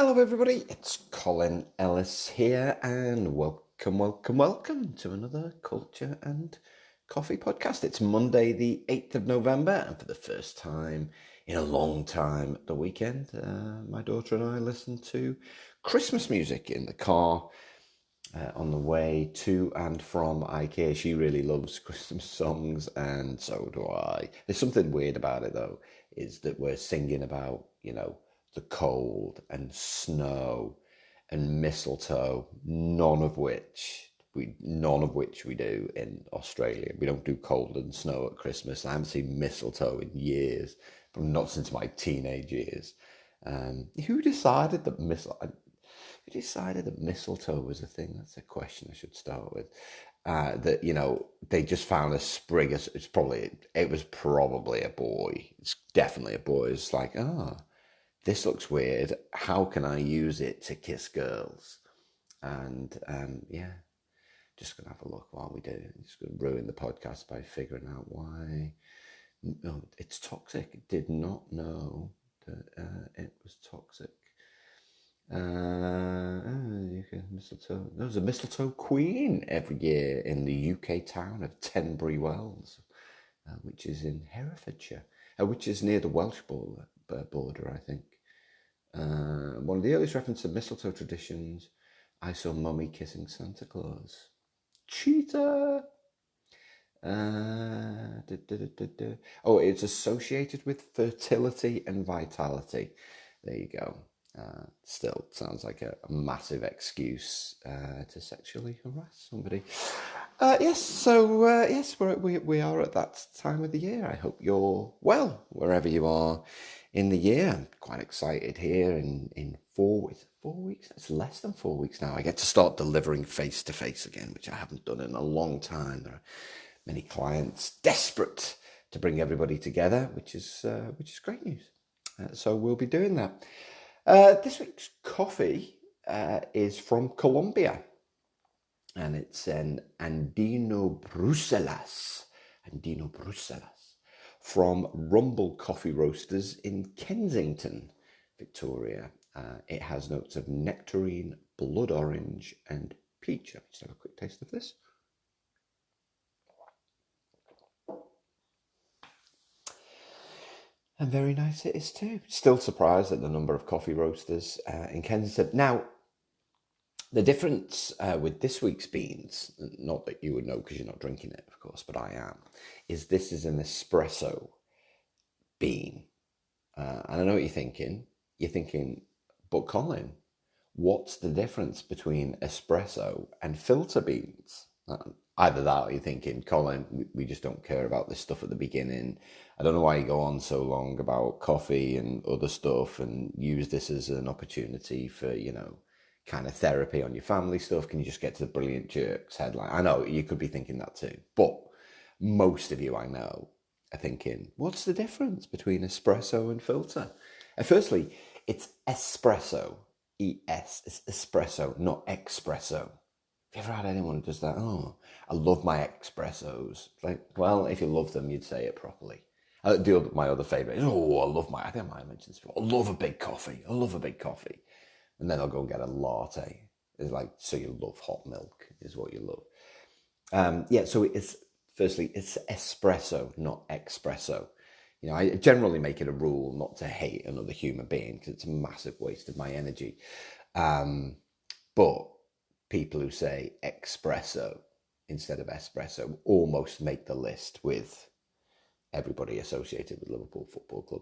Hello, everybody. It's Colin Ellis here, and welcome to another Culture and Coffee podcast. It's Monday, the 8th of November, and for the first time in a long time, the weekend, my daughter and I listened to Christmas music in the car on the way to and from IKEA. She really loves Christmas songs, and so do I. There's something weird about it, though, is that we're singing about, the cold and snow and mistletoe, none of which we do in Australia. We don't do cold and snow at Christmas. I haven't seen mistletoe in years, but not since my teenage years. Who decided that mistletoe was a thing? That's a question I should start with. They just found a sprig. It was probably a boy. It's definitely a boy. It's like, this looks weird. How can I use it to kiss girls? And just gonna have a look while we do. I'm just gonna ruin the podcast by figuring out why. No, it's toxic. Did not know that it was toxic. Mistletoe. There's a mistletoe queen every year in the UK town of Tenbury Wells, which is in Herefordshire, which is near the Welsh border, I think. One of the earliest references to mistletoe traditions, I saw Mummy kissing Santa Claus. Cheater! It's associated with fertility and vitality. There you go. Still sounds like a massive excuse to sexually harass somebody. Yes, we are at that time of the year. I hope you're well, wherever you are in the year. I'm quite excited here in 4 weeks. It's less than 4 weeks now. I get to start delivering face to face again, which I haven't done in a long time. There are many clients desperate to bring everybody together, which is great news. So we'll be doing that. This week's coffee is from Colombia, and it's an Andino Bruselas, from Rumble Coffee Roasters in Kensington, Victoria. It has notes of nectarine, blood orange, and peach. Let me just have a quick taste of this. And very nice it is too. Still surprised at the number of coffee roasters in Kensington. Now, the difference with this week's beans, not that you would know because you're not drinking it, of course, but I am, is this is an espresso bean. And I know what you're thinking. You're thinking, but Colin, what's the difference between espresso and filter beans? Either that or you're thinking, Colin, we just don't care about this stuff at the beginning. I don't know why you go on so long about coffee and other stuff and use this as an opportunity for, kind of therapy on your family stuff. Can you just get to the Brilliant Jerks headline? I know you could be thinking that too, but most of you I know are thinking, what's the difference between espresso and filter? Firstly, it's espresso, E-S, it's espresso, not espresso. Have you ever had anyone who does that? Oh, I love my espressos. Like, well, if you love them, you'd say it properly. My other favourite is, I think I might have mentioned this before. I love a big coffee. And then I'll go and get a latte. It's like, so you love hot milk is what you love. So it's espresso, not espresso. I generally make it a rule not to hate another human being because it's a massive waste of my energy. But people who say espresso instead of espresso almost make the list with everybody associated with Liverpool Football Club.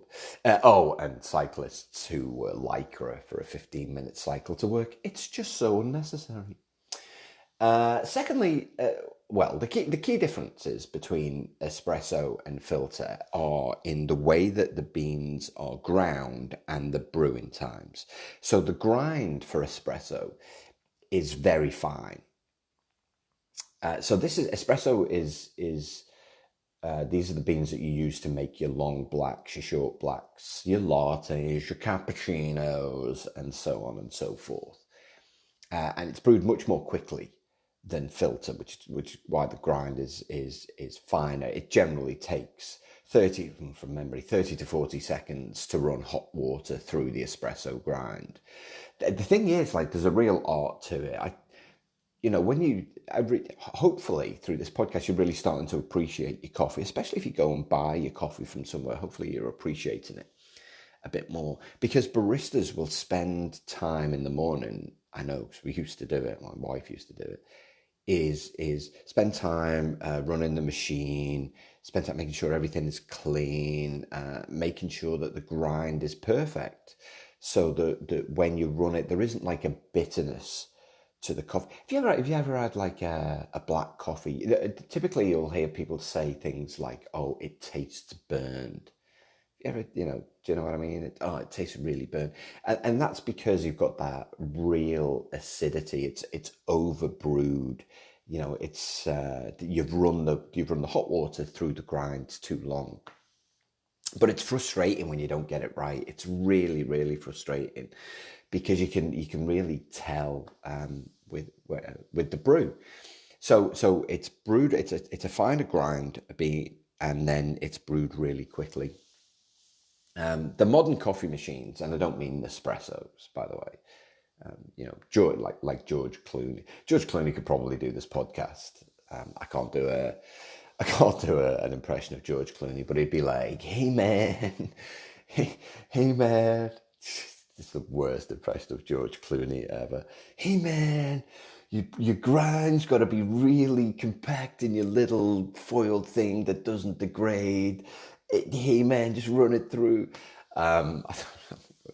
And cyclists who wear lycra for a 15-minute cycle to work. It's just so unnecessary. Secondly, the key differences between espresso and filter are in the way that the beans are ground and the brewing times. So the grind for espresso is very fine. Espresso is these are the beans that you use to make your long blacks, your short blacks, your lattes, your cappuccinos, and so on and so forth. And it's brewed much more quickly than filter, which is why the grind is finer. It generally takes 30, from memory, 30 to 40 seconds to run hot water through the espresso grind. The thing is, like, there's a real art to it. When hopefully through this podcast, you're really starting to appreciate your coffee, especially if you go and buy your coffee from somewhere. Hopefully you're appreciating it a bit more, because baristas will spend time in the morning. I know, because we used to do it. My wife used to do it. Is spend time running the machine, spend time making sure everything is clean, making sure that the grind is perfect, so that when you run it, there isn't like a bitterness to the coffee. Have you ever had like a black coffee? Typically, you'll hear people say things like, "Oh, it tastes burned." Do you know what I mean? It tastes really burnt, and that's because you've got that real acidity. It's over brewed. It's you've run the hot water through the grind too long. But it's frustrating when you don't get it right. It's really, really frustrating, because you can really tell with the brew. So it's brewed. It's a finer grind bean, and then it's brewed really quickly. The modern coffee machines, and I don't mean Nespressos, by the way. George, like George Clooney. George Clooney could probably do this podcast. I can't do an impression of George Clooney, but he'd be like, "Hey man, hey man." It's the worst impression of George Clooney ever. "Hey man, your grind's got to be really compact in your little foiled thing that doesn't degrade. Hey man, just run it through." I'm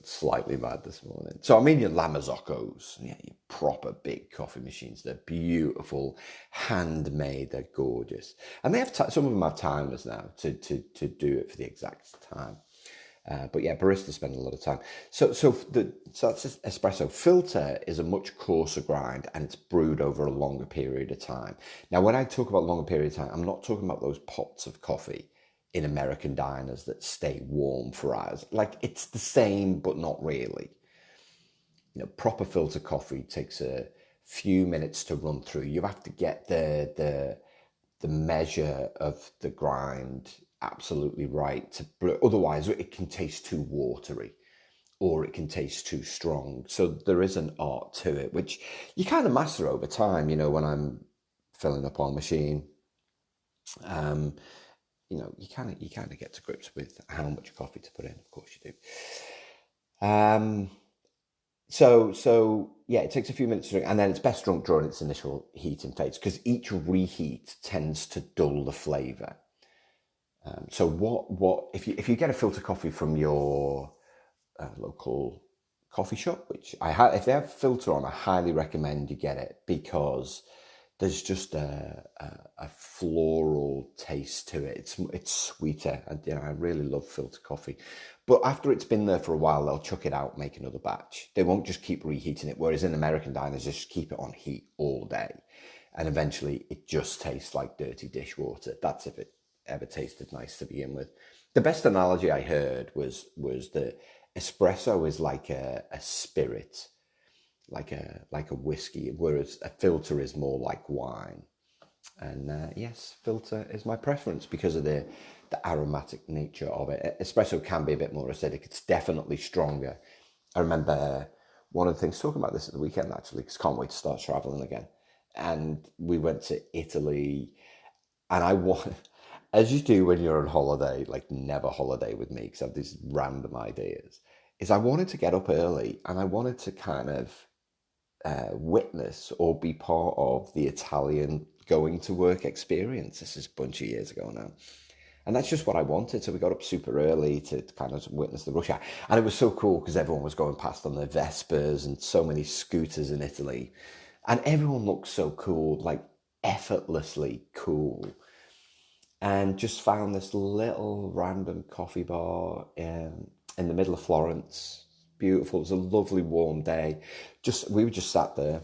slightly mad this morning. So I mean your Lamazoccos, your proper big coffee machines. They're beautiful, handmade. They're gorgeous, and they have some of them have timers now to do it for the exact time. But yeah, baristas spend a lot of time. So that's espresso. Filter is a much coarser grind, and it's brewed over a longer period of time. Now, when I talk about longer period of time, I'm not talking about those pots of coffee in American diners that stay warm for hours. Like, it's the same, but not really. Proper filter coffee takes a few minutes to run through. You have to get the measure of the grind absolutely right otherwise it can taste too watery, or it can taste too strong. So there is an art to it, which you kind of master over time. When I'm filling up our machine, you kind of get to grips with how much coffee to put in. Of course you do. So yeah, it takes a few minutes to drink, and then it's best drunk during its initial heat and phase, because each reheat tends to dull the flavour. So what if you get a filter coffee from your local coffee shop, which if they have filter on, I highly recommend you get it, because there's just a floral taste to it. It's sweeter, and I really love filter coffee. But after it's been there for a while, they'll chuck it out, make another batch. They won't just keep reheating it. Whereas in American diners, just keep it on heat all day, and eventually it just tastes like dirty dishwater. That's if it ever tasted nice to begin with. The best analogy I heard was that espresso is like a spirit, like a whiskey, whereas a filter is more like wine. And yes, filter is my preference because of the aromatic nature of it. Espresso can be a bit more acidic. It's definitely stronger. I remember one of the things, talking about this at the weekend actually, because can't wait to start traveling again. And we went to Italy, and I want, as you do when you're on holiday, like never holiday with me because I have these random ideas, is I wanted to get up early, and I wanted to kind of witness or be part of the Italian going to work experience. This is a bunch of years ago now. And that's just what I wanted. So we got up super early to kind of witness the rush hour. And it was so cool because everyone was going past on their Vespers, and so many scooters in Italy. And everyone looked so cool, like effortlessly cool. And just found this little random coffee bar in the middle of Florence. Beautiful. It was a lovely warm day. We were just sat there,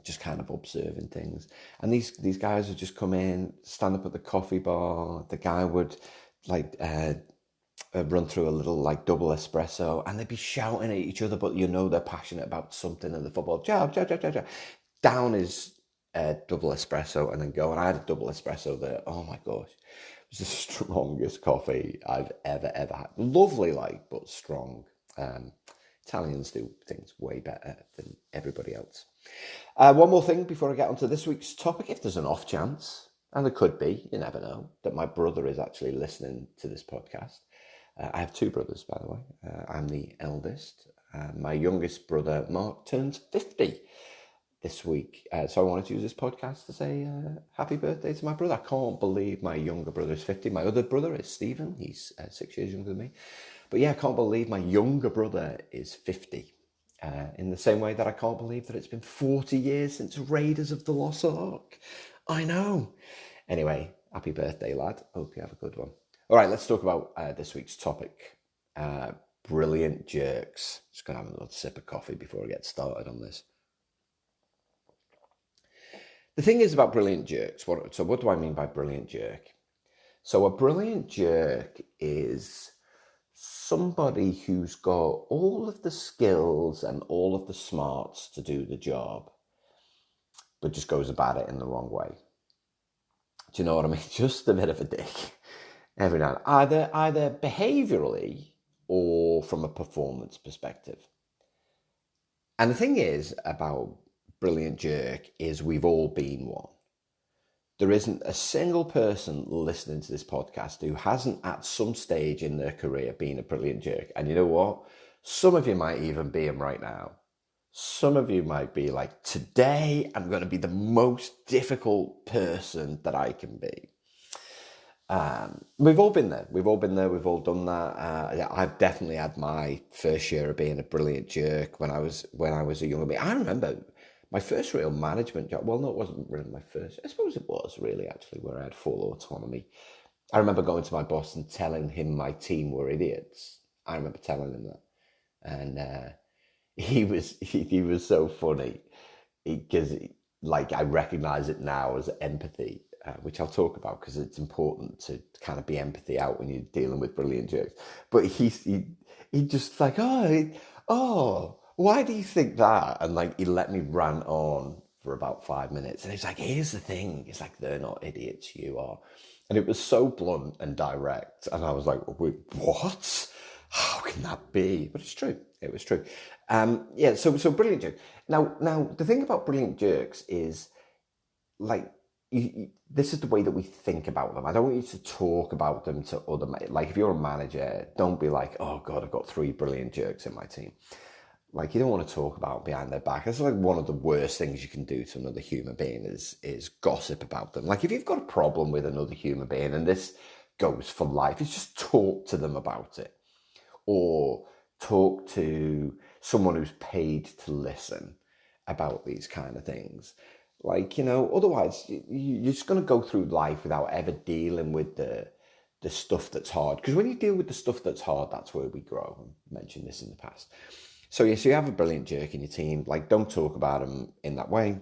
just kind of observing things. And these guys would just come in, stand up at the coffee bar. The guy would run through a little double espresso, and they'd be shouting at each other, but they're passionate about something in the football. Down is double espresso, and then go. And I had a double espresso there. Oh my gosh. was the strongest coffee I've ever had. Lovely, but strong. Italians do things way better than everybody else. One more thing before I get onto this week's topic. If there's an off chance, and there could be, you never know, that my brother is actually listening to this podcast. I have two brothers, by the way. I'm the eldest. My youngest brother, Mark, turns 50 this week. So I wanted to use this podcast to say happy birthday to my brother. I can't believe my younger brother is 50. My other brother is Stephen. He's 6 years younger than me. But yeah, I can't believe my younger brother is 50. In the same way that I can't believe that it's been 40 years since Raiders of the Lost Ark. I know. Anyway, happy birthday, lad. Hope you have a good one. All right, let's talk about this week's topic. Brilliant jerks. Just going to have another sip of coffee before I get started on this. The thing is about brilliant jerks. What do I mean by brilliant jerk? So a brilliant jerk is somebody who's got all of the skills and all of the smarts to do the job, but just goes about it in the wrong way. Do you know what I mean? Just a bit of a dick every now and then, either behaviourally or from a performance perspective. And the thing is about brilliant jerk is we've all been one. There isn't a single person listening to this podcast who hasn't at some stage in their career been a brilliant jerk. And you know what? Some of you might even be them right now. Some of you might be like, today I'm going to be the most difficult person that I can be. We've all been there. We've all been there. We've all done that. I've definitely had my fair share of being a brilliant jerk when I was a younger man. I remember my first real management job. Well, no, it wasn't really my first. I suppose it was really actually where I had full autonomy. I remember going to my boss and telling him my team were idiots. I remember telling him that, and he was so funny because I recognize it now as empathy. Which I'll talk about because it's important to kind of be empathy out when you're dealing with brilliant jerks. But he just like, why do you think that? And he let me rant on for about 5 minutes. And he's like, here's the thing. It's like, they're not idiots, you are. And it was so blunt and direct. And I was like, wait, what? How can that be? But it's true. It was true. So brilliant jerks. Now the thing about brilliant jerks is this is the way that we think about them. I don't want you to talk about them to other, if you're a manager, don't be like, oh God, I've got 3 brilliant jerks in my team. You don't want to talk about behind their back. It's one of the worst things you can do to another human being is gossip about them. If you've got a problem with another human being, and this goes for life, is just talk to them about it. Or talk to someone who's paid to listen about these kind of things. Otherwise you're just going to go through life without ever dealing with the stuff that's hard. Because when you deal with the stuff that's hard, that's where we grow. I mentioned this in the past. So you have a brilliant jerk in your team. Don't talk about them in that way.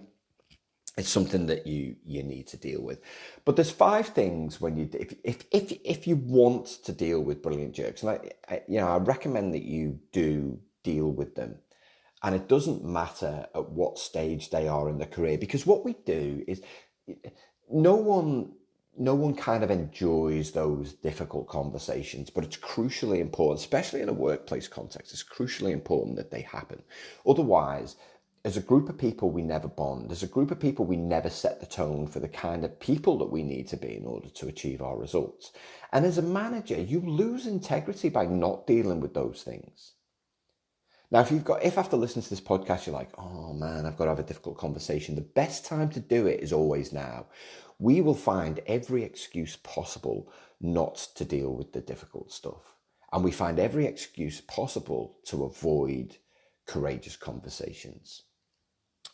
It's something that you need to deal with. But there's 5 things when you, if you want to deal with brilliant jerks, and I recommend that you do deal with them. And it doesn't matter at what stage they are in their career, because what we do is no one kind of enjoys those difficult conversations, but it's crucially important, especially in a workplace context, it's crucially important that they happen. Otherwise, as a group of people, we never bond. As a group of people, we never set the tone for the kind of people that we need to be in order to achieve our results. And as a manager, you lose integrity by not dealing with those things. Now, if after listening to this podcast, you're like, oh man, I've got to have a difficult conversation, the best time to do it is always now. We will find every excuse possible not to deal with the difficult stuff. And we find every excuse possible to avoid courageous conversations.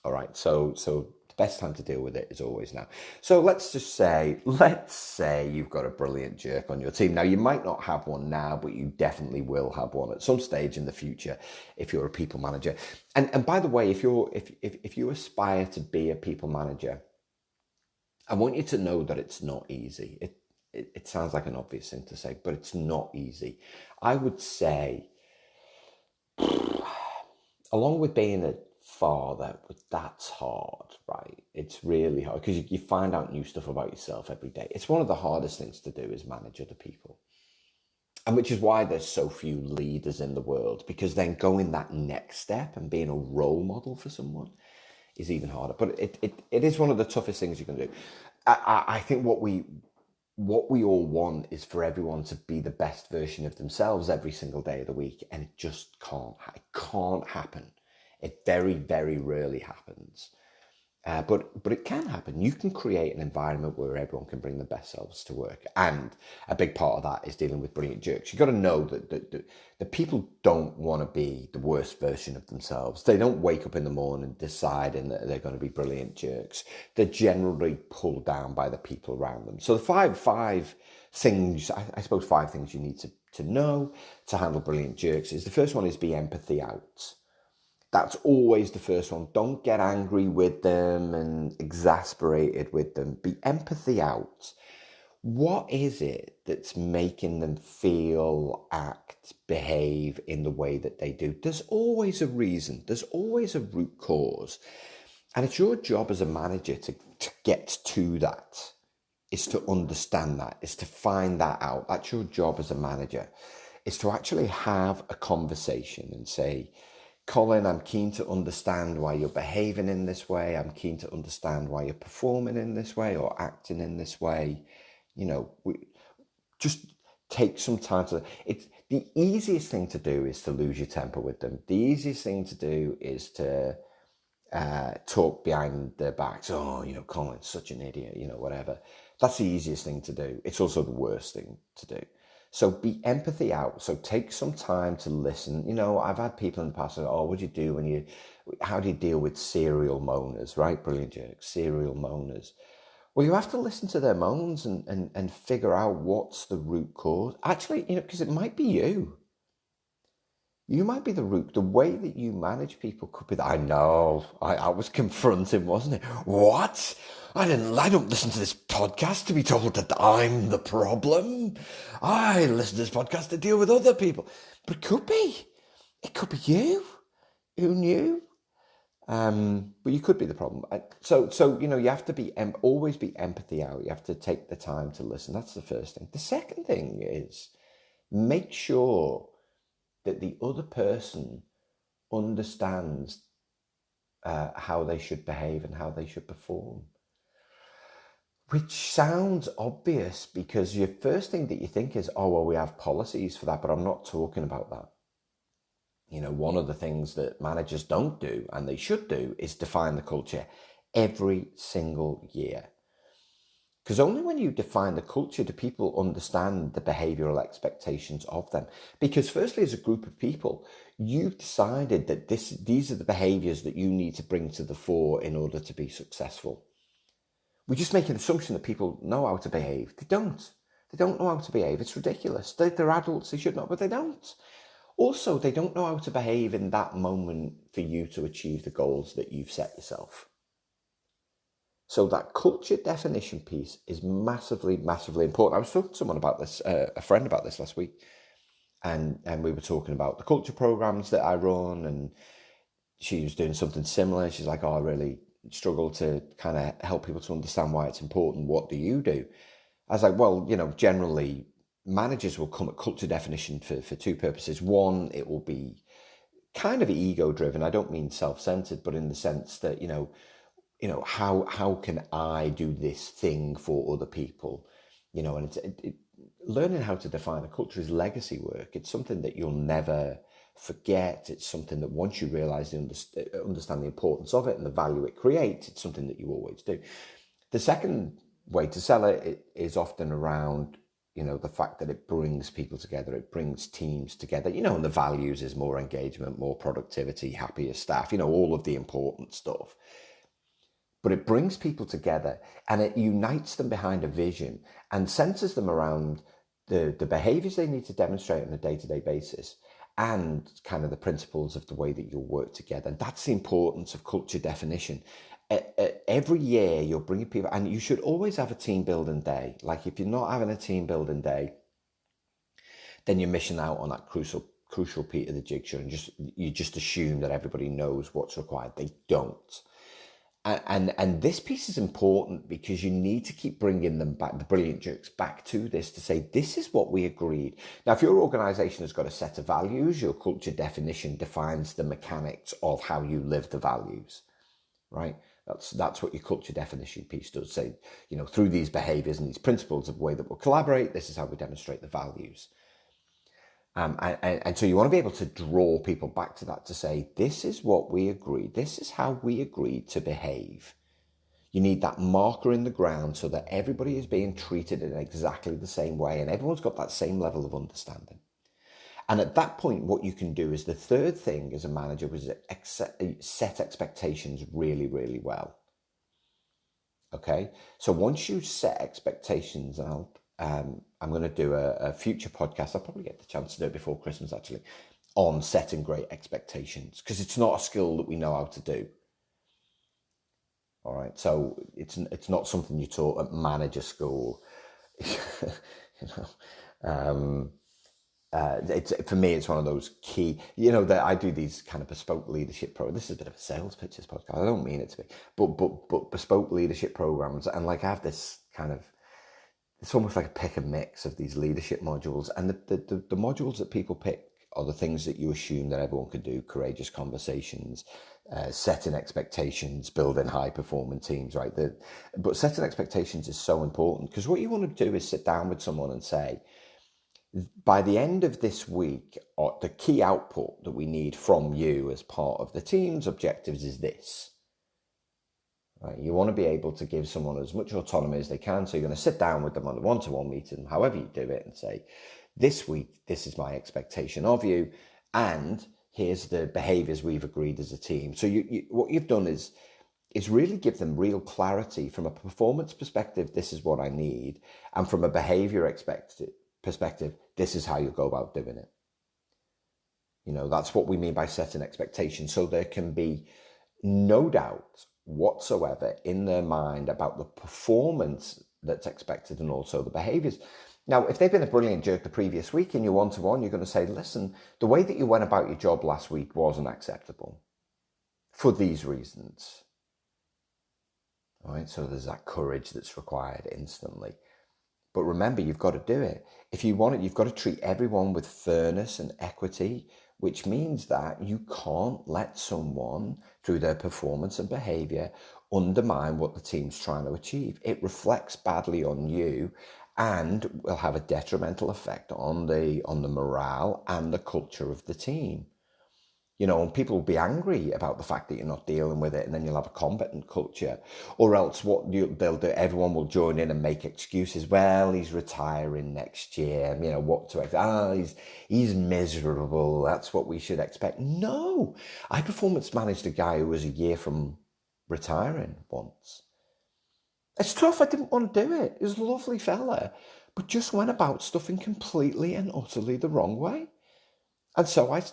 All right, so the best time to deal with it is always now. So let's say you've got a brilliant jerk on your team. Now, you might not have one now, but you definitely will have one at some stage in the future if you're a people manager. And by the way, if you aspire to be a people manager, I want you to know that it's not easy. It sounds like an obvious thing to say, but it's not easy. I would say, along with being a father, that's hard, right? It's really hard because you find out new stuff about yourself every day. It's one of the hardest things to do is manage other people. And which is why there's so few leaders in the world, because then going that next step and being a role model for someone is even harder. But it is one of the toughest things you can do. I think what we all want is for everyone to be the best version of themselves every single day of the week. And it just can't. It can't happen. It very, very rarely happens. But it can happen. You can create an environment where everyone can bring the best selves to work. And a big part of that is dealing with brilliant jerks. You've got to know that people don't want to be the worst version of themselves. They don't wake up in the morning deciding that they're going to be brilliant jerks. They're generally pulled down by the people around them. So the five things, I suppose 5 things you need to know to handle brilliant jerks is the first one is be empathy out. That's always the first one. Don't get angry with them and exasperated with them. Be empathy out. What is it that's making them feel, act, behave in the way that they do? There's always a reason. There's always a root cause. And it's your job as a manager to get to that. Is to understand that. Is to find that out. That's your job as a manager. Is to actually have a conversation and say, Colin, I'm keen to understand why you're behaving in this way. I'm keen to understand why you're performing in this way or acting in this way. Just take some time to... It's the easiest thing to do is to lose your temper with them. The easiest thing to do is to talk behind their backs. Oh, Colin's such an idiot, whatever. That's the easiest thing to do. It's also the worst thing to do. So be empathy out. So take some time to listen. I've had people in the past say, oh, what do you do how do you deal with serial moaners, right? Brilliant jerks, serial moaners. Well, you have to listen to their moans and figure out what's the root cause. Actually, because it might be you. You might be the root. The way that you manage people could be that. I know. I was confronting, wasn't it? What? I don't listen to this podcast to be told that I'm the problem. I listen to this podcast to deal with other people. But it could be. It could be you. Who knew? But you could be the problem. So you have to always be empathy out. You have to take the time to listen. That's the first thing. The second thing is make sure that the other person understands how they should behave and how they should perform. Which sounds obvious because your first thing that you think is, oh, well, we have policies for that, but I'm not talking about that. One of the things that managers don't do, and they should do, is define the culture every single year. Because only when you define the culture do people understand the behavioural expectations of them. Because firstly, as a group of people, you've decided that these are the behaviours that you need to bring to the fore in order to be successful. We just make an assumption that people know how to behave. They don't. They don't know how to behave. It's ridiculous. They're adults. They should know, but they don't. Also, they don't know how to behave in that moment for you to achieve the goals that you've set yourself. So that culture definition piece is massively, massively important. I was talking to someone about this, a friend about this last week, and we were talking about the culture programs that I run, and she was doing something similar. She's like, oh, I really struggle to kind of help people to understand why it's important. What do you do? I was like, well, generally managers will come at culture definition for 2 purposes. One, it will be kind of ego driven. I don't mean self-centered, but in the sense that, how can I do this thing for other people? And learning how to define a culture is legacy work. It's something that you'll never forget. It's something that once you realize and understand the importance of it and the value it creates, it's something that you always do. The second way to sell it is often around, the fact that it brings people together, it brings teams together, and the values is more engagement, more productivity, happier staff, all of the important stuff. But it brings people together and it unites them behind a vision and centers them around the behaviors they need to demonstrate on a day-to-day basis and kind of the principles of the way that you'll work together. And that's the importance of culture definition. Every year you're bringing people, and you should always have a team building day. Like if you're not having a team building day, then you're missing out on that crucial crucial piece of the jigsaw, and you just assume that everybody knows what's required. They don't. And this piece is important because you need to keep bringing them back, the brilliant jerks, back to this to say, this is what we agreed. Now, if your organization has got a set of values, your culture definition defines the mechanics of how you live the values, right? That's what your culture definition piece does say, through these behaviors and these principles of the way that we'll collaborate, this is how we demonstrate the values. And so you want to be able to draw people back to that to say, this is what we agreed. This is how we agreed to behave. You need that marker in the ground so that everybody is being treated in exactly the same way and everyone's got that same level of understanding. And at that point, what you can do is the third thing as a manager was set expectations really, really well. Okay, so once you set expectations out, I'm going to do a future podcast. I'll probably get the chance to do it before Christmas, actually, on setting great expectations, because it's not a skill that we know how to do. All right, so it's not something you taught at manager school. For me, it's one of those key, that I do these kind of bespoke leadership programs. This is a bit of a sales pitch, this podcast. I don't mean it to be, but bespoke leadership programs. And I have this kind of, it's almost like a pick and mix of these leadership modules. And the modules that people pick are the things that you assume that everyone can do: courageous conversations, setting expectations, building high performing teams, right? But setting expectations is so important, because what you want to do is sit down with someone and say, by the end of this week, the key output that we need from you as part of the team's objectives is this. Right? You want to be able to give someone as much autonomy as they can. So you're going to sit down with them on a one-to-one meeting, however you do it, and say, this week, this is my expectation of you, and here's the behaviors we've agreed as a team. So what you've done is really give them real clarity from a performance perspective. This is what I need. And from a behavior perspective, this is how you go about doing it. That's what we mean by setting expectations. So there can be no doubt whatsoever in their mind about the performance that's expected and also the behaviors. Now, if they've been a brilliant jerk the previous week in your one-to-one, you're going to say, listen, the way that you went about your job last week wasn't acceptable for these reasons. All right, so there's that courage that's required instantly. But remember, you've got to do it. If you want it, you've got to treat everyone with fairness and equity, which means that you can't let someone, through their performance and behavior, undermine what the team's trying to achieve. It reflects badly on you and will have a detrimental effect on the morale and the culture of the team. And people will be angry about the fact that you're not dealing with it, and then you'll have a combatant culture. Or else they'll do, everyone will join in and make excuses. Well, he's retiring next year. What to expect? He's miserable. That's what we should expect. No, I performance managed a guy who was a year from retiring once. It's tough. I didn't want to do it. He was a lovely fella, but just went about stuff in completely and utterly the wrong way. And so as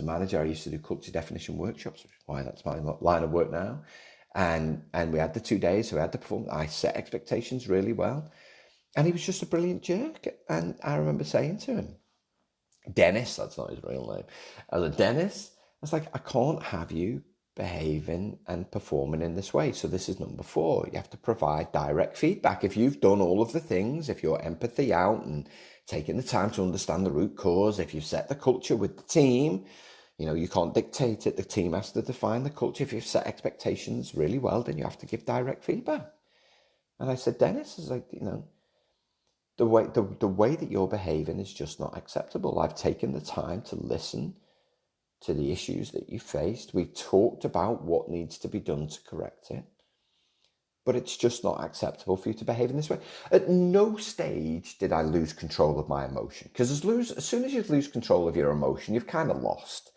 a manager, I used to do culture definition workshops, which is why that's my line of work now. And we had the 2 days, so we had to perform. I set expectations really well. And he was just a brilliant jerk. And I remember saying to him, Dennis, that's not his real name. I was like, Dennis, I was like, I can't have you behaving and performing in this way. So this is number 4. You have to provide direct feedback. If you've done all of the things, if you're empathy out and taking the time to understand the root cause, if you've set the culture with the team, you can't dictate it. The team has to define the culture. If you've set expectations really well, then you have to give direct feedback. And I said, Dennis, is like, the way that you're behaving is just not acceptable. I've taken the time to listen to the issues that you faced. We've talked about what needs to be done to correct it. But it's just not acceptable for you to behave in this way. At no stage did I lose control of my emotion. Because as soon as you lose control of your emotion, you've kind of lost.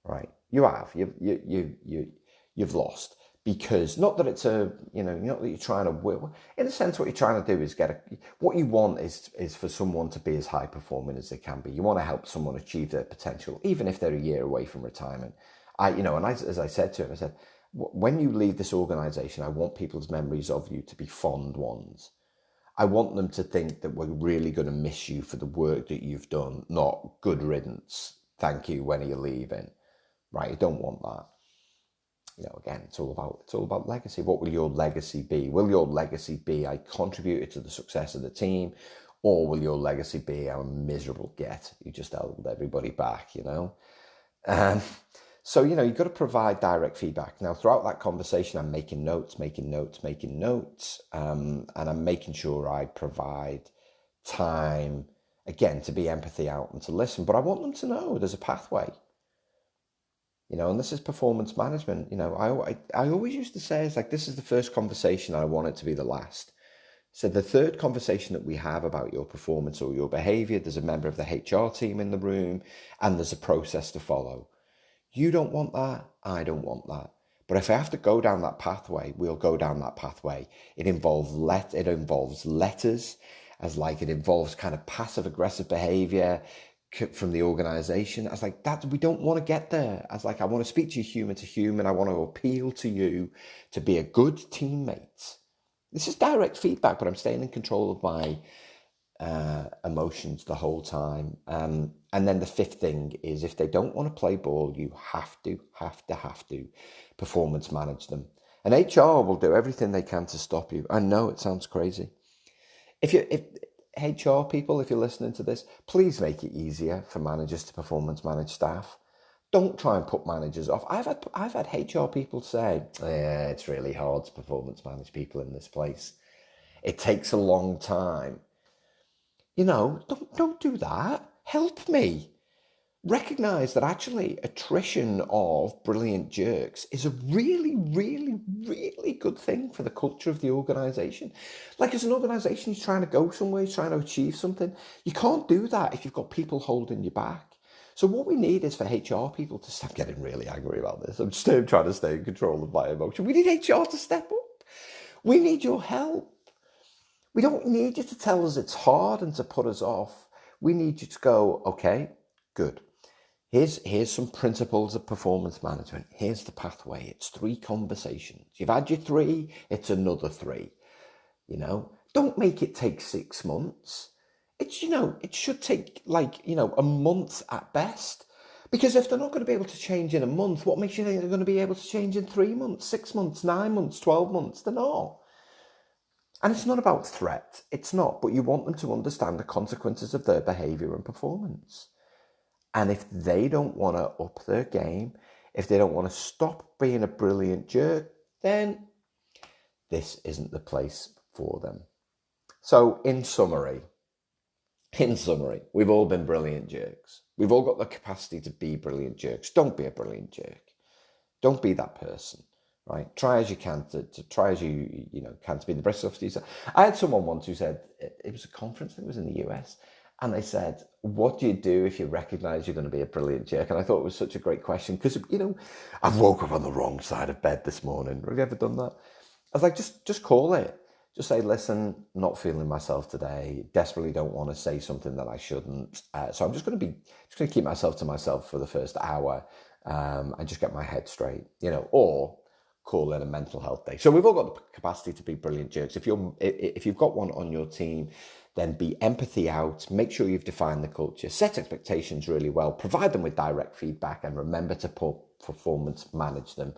Right? You have. You've lost. Because not that it's not that you're trying to will. In a sense, what you're trying to do is what you want is for someone to be as high performing as they can be. You want to help someone achieve their potential, even if they're a year away from retirement. As I said to him, I said, when you leave this organization, I want people's memories of you to be fond ones. I want them to think that we're really going to miss you for the work that you've done, not good riddance, thank you, when are you leaving, right? You don't want that. Again, it's all about legacy. What will your legacy be? Will your legacy be I contributed to the success of the team, or will your legacy be I'm a miserable get who just held everybody back, So, you've got to provide direct feedback. Now, throughout that conversation, I'm making notes, and I'm making sure I provide time, again, to be empathy out and to listen. But I want them to know there's a pathway. And this is performance management. I always used to say, it's like, this is the first conversation, I want it to be the last. So the third conversation that we have about your performance or your behavior, there's a member of the HR team in the room, and there's a process to follow. You don't want that. I don't want that. But if I have to go down that pathway, we'll go down that pathway. It involves letters, it involves kind of passive aggressive behavior from the organization. I was like, that we don't want to get there. I was like, I want to speak to you human to human. I want to appeal to you to be a good teammate. This is direct feedback, but I'm staying in control of my emotions the whole time. And then the fifth thing is, if they don't want to play ball, you have to performance manage them. And HR will do everything they can to stop you. I know it sounds crazy. If HR people, if you're listening to this, please make it easier for managers to performance manage staff. Don't try and put managers off. I've had HR people say, it's really hard to performance manage people in this place. It takes a long time. Don't do that. Help me. Recognize that actually attrition of brilliant jerks is a really, really, really good thing for the culture of the organization. Like, as an organization, you're trying to go somewhere, you're trying to achieve something. You can't do that if you've got people holding you back. So what we need is for HR people to stop getting really angry about this. I'm still trying to stay in control of my emotion. We need HR to step up. We need your help. We don't need you to tell us it's hard and to put us off. We need you to go, okay, good. Here's some principles of performance management. Here's the pathway. It's 3 conversations. You've had your 3, it's another 3. Don't make it take 6 months. It's, it should take a month at best. Because if they're not going to be able to change in a month, what makes you think they're going to be able to change in 3 months, 6 months, 9 months, 12 months? They're not. And it's not about threat. It's not. But you want them to understand the consequences of their behavior and performance. And if they don't want to up their game, if they don't want to stop being a brilliant jerk, then this isn't the place for them. So in summary, we've all been brilliant jerks. We've all got the capacity to be brilliant jerks. Don't be a brilliant jerk. Don't be that person, right? Try as you can to try as you can to be the best of yourself. I had someone once who said, it was a conference, I think it was in the US, and they said, what do you do if you recognize you're going to be a brilliant jerk? And I thought it was such a great question because, I've woke up on the wrong side of bed this morning. Have you ever done that? I was like, just call it. Just say, listen, not feeling myself today. Desperately don't want to say something that I shouldn't. So I'm just going to keep myself to myself for the first hour and just get my head straight, or call in a mental health day. So we've all got the capacity to be brilliant jerks. If you've got one on your team, then be empathy out. Make sure you've defined the culture. Set expectations really well. Provide them with direct feedback, and remember to performance manage them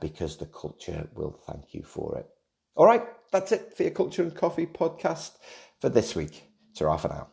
because the culture will thank you for it. All right, that's it for your Culture and Coffee podcast for this week. Ta-ra for now.